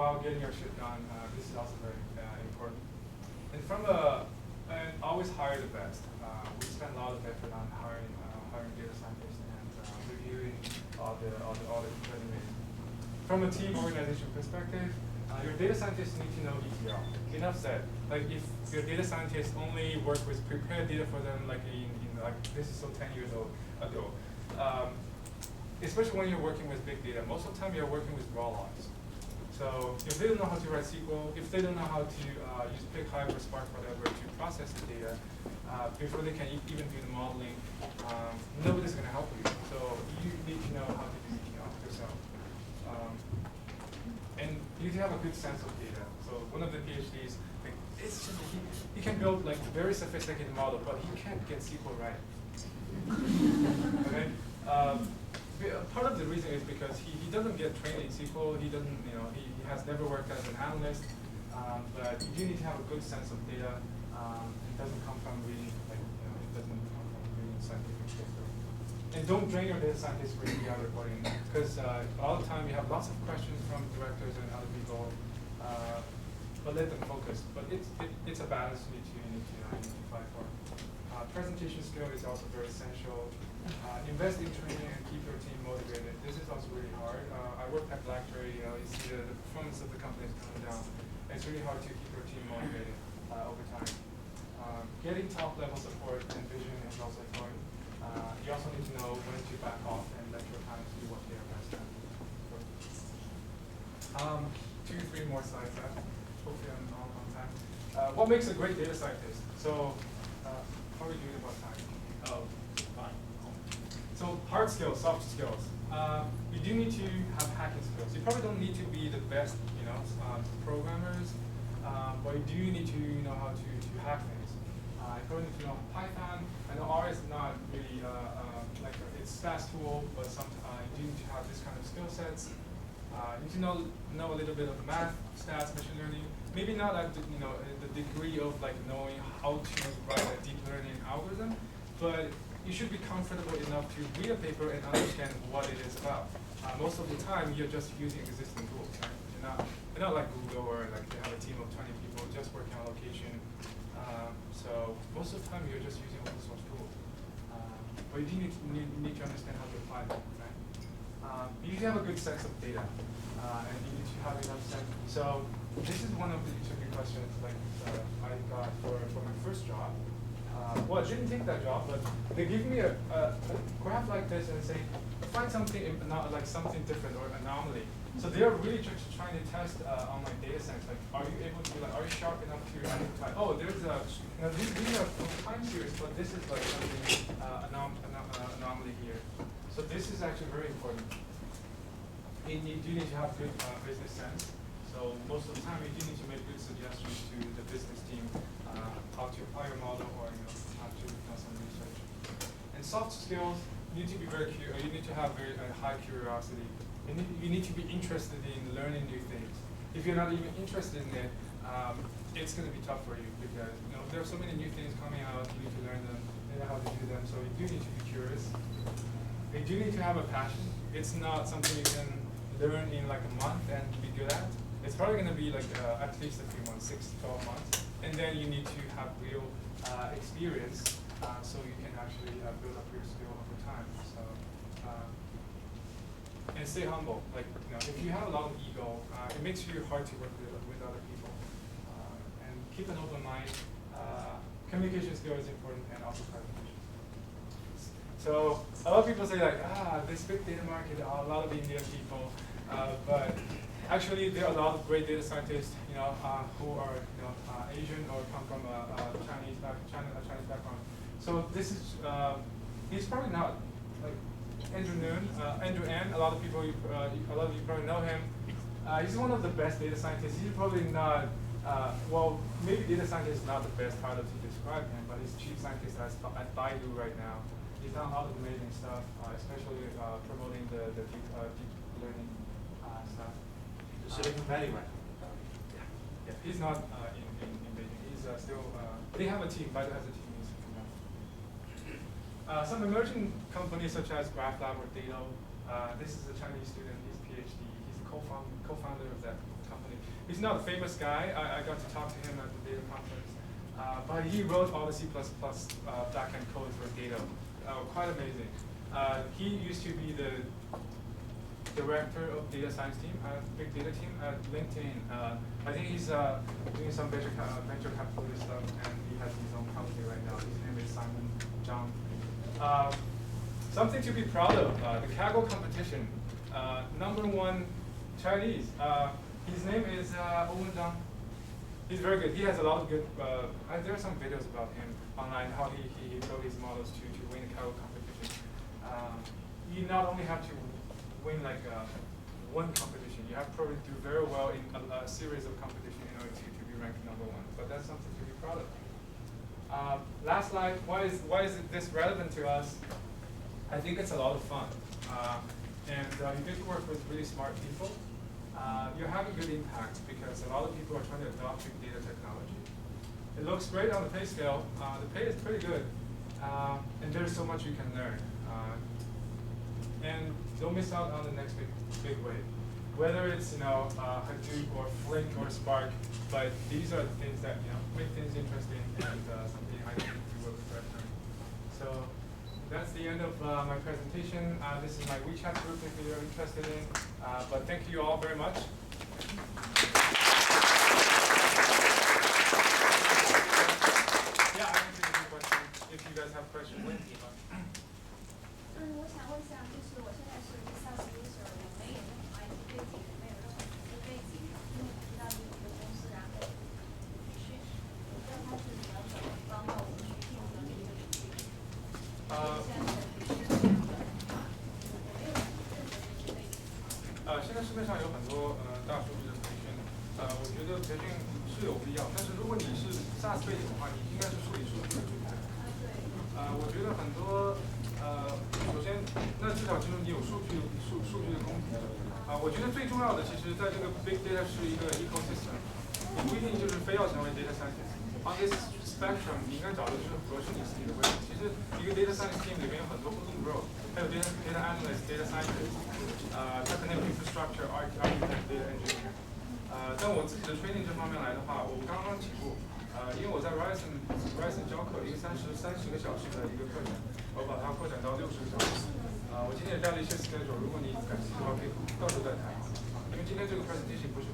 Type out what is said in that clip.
while getting your shit done, this is also very important. And always hire the best. We spend a lot of effort on hiring data scientists and reviewing all the resumes. From a team organization perspective, your data scientists need to know ETL. Enough said. Like if your data scientists only work with prepared data for them, like like this is so 10 years ago. Especially when you're working with big data, most of the time you're working with raw logs. So if they don't know how to write SQL, if they don't know how to use PickHive or Spark, whatever, to process the data, before they can even do the modeling, nobody's going to help you. So you need to know how to do ETL yourself. And you need to have a good sense of data. So one of the PhDs, like, it's just he can build like a very sophisticated model, but he can't get SQL right. Okay. Part of the reason is because he doesn't get trained in SQL. He doesn't, he has never worked as an analyst. But you do need to have a good sense of data. It doesn't come from reading, it doesn't come from reading scientific paper. And don't drain your data scientists for ETL reporting, because all the time you have lots of questions from directors and other people. But let them focus. But it's a balance you need to identify for. Presentation skill is also very essential. Invest in training and keep your team motivated. This is also really hard. I work at BlackBerry. You see the performance of the company is coming down. It's really hard to keep your team motivated over time. Getting top-level support and vision is also important. You also need to know when to back off and let your clients do what they are best at. 2-3 more slides. Hopefully I'm on time. What makes a great data scientist? So, how are we doing about time? Oh, fine. So hard skills, soft skills. You do need to have hacking skills. You probably don't need to be the best, programmers, but you do need to know how to hack things. You probably need to know Python. I know R is not really it's a fast tool, but sometimes you do need to have this kind of skill sets. You need to know a little bit of math, stats, machine learning. Maybe not at the degree of knowing how to write a deep learning algorithm, but you should be comfortable enough to read a paper and understand what it is about. Most of the time, you're just using existing tools, right? You're not like Google or they have a team of 20 people just working on location. So most of the time, you're just using open source tools. But you do need to understand how to apply them, right? You need to have a good sense of data, and you need to have enough sense. So this is one of the interview questions I got for my first job. Well, I didn't take that job, but they give me a graph like this and say, find something something different or anomaly. So they are really just trying to test on my data science. Are you able to are you sharp enough to identify? Oh, there's these are time series, but this is something anomaly here. So this is actually very important. You do need to have good business sense. So most of the time, you do need to make good suggestions to the business team how to apply your model or how to do some research. And soft skills, you need to be very curious. You need to have very high curiosity. You need to be interested in learning new things. If you're not even interested in it, it's going to be tough for you because there are so many new things coming out. You need to learn them, learn how to do them. So you do need to be curious. You do need to have a passion. It's not something you can learn in a month and be good at. It's probably going to be at least a few months, 6 to 12 months. And then you need to have real experience so you can actually build up your skill over time. So, and stay humble. If you have a lot of ego, it makes you hard to work with other people. And keep an open mind. Communication skill is important, and also presentation. So a lot of people say this big data market, a lot of Indian people, but actually there are a lot of great data scientists, who are Asian or come from a Chinese background. So this is he's probably not Andrew N. A lot of you probably know him. He's one of the best data scientists. He's probably not. Maybe data scientist is not the best title to describe him, but he's chief scientist at Baidu right now. He's done a lot of amazing stuff, especially promoting the deep learning stuff. Silicon Valley, right? Yeah. He's not in Beijing. He's still. They have a team. Baidu has a team in Silicon Valley. Some emerging companies such as GraphLab or Dado. This is a Chinese student. He's a PhD. He's a co-founder of that company He's not a famous guy. I got to talk to him at the data conference. But he wrote all the C++ backend code for data. Quite amazing. He used to be the director of data science team, big data team at LinkedIn. I think he's doing some venture capitalist stuff, and he has his own company right now. His name is Simon Zhang. Something to be proud of, the Kaggle competition. #1 Chinese. His name is Owen Zhang. He's very good. He has a lot of good, there are some videos about him online, how he built his models to win the Kaggle competition. You not only have to win like one competition, you have to probably do very well in a series of competition in order to be ranked #1. But that's something to be proud of. Last slide, why is this relevant to us? I think it's a lot of fun. And you get to work with really smart people. You have a good impact because a lot of people are trying to adopt big data technology. It looks great on the pay scale. The pay is pretty good. And there's so much you can learn. And don't miss out on the next big wave. Whether it's Hadoop or Flink or Spark, but these are the things that make things interesting and something I think we will regret learning. So that's the end of my presentation. This is my WeChat group if you're interested in. But thank you all very much. Yeah, I can take a question if you guys have questions. 我想问一下，就是我现在是一个 SaaS user， 我没有任何 IT 背景，也没有任何投资背景，因为我知道你有一个公司，然后培训，我不知道他是怎么帮到我们去进入到这个领域。现在的培训这样的，我没有任何这些背景。现在市面上有很多大数据的培训，我觉得培训是有必要，但是如果你是 SaaS 背景的话，你应该是处理数据的专家。我觉得很多。首先，那至少就是你有数据的功底。我觉得最重要的，其实在这个 big data 是一个 ecosystem， 你不一定就是非要成为 data scientist。On this spectrum， 你应该找的是合适你自己的位置。其实一个 data science team 里面有很多不同的 role， 还有 data analyst、data scientist， 它可能有 infrastructure、architect、data engineer。但我自己的 training 这方面来的话，我刚刚起步。因为我在 Ryerson 教课，一个30个小时的一个课程，我把它扩展到60个小时。我今天也带了一些 schedule， 如果你感兴趣的话，可以到时候再谈。因为今天这个 presentation 不是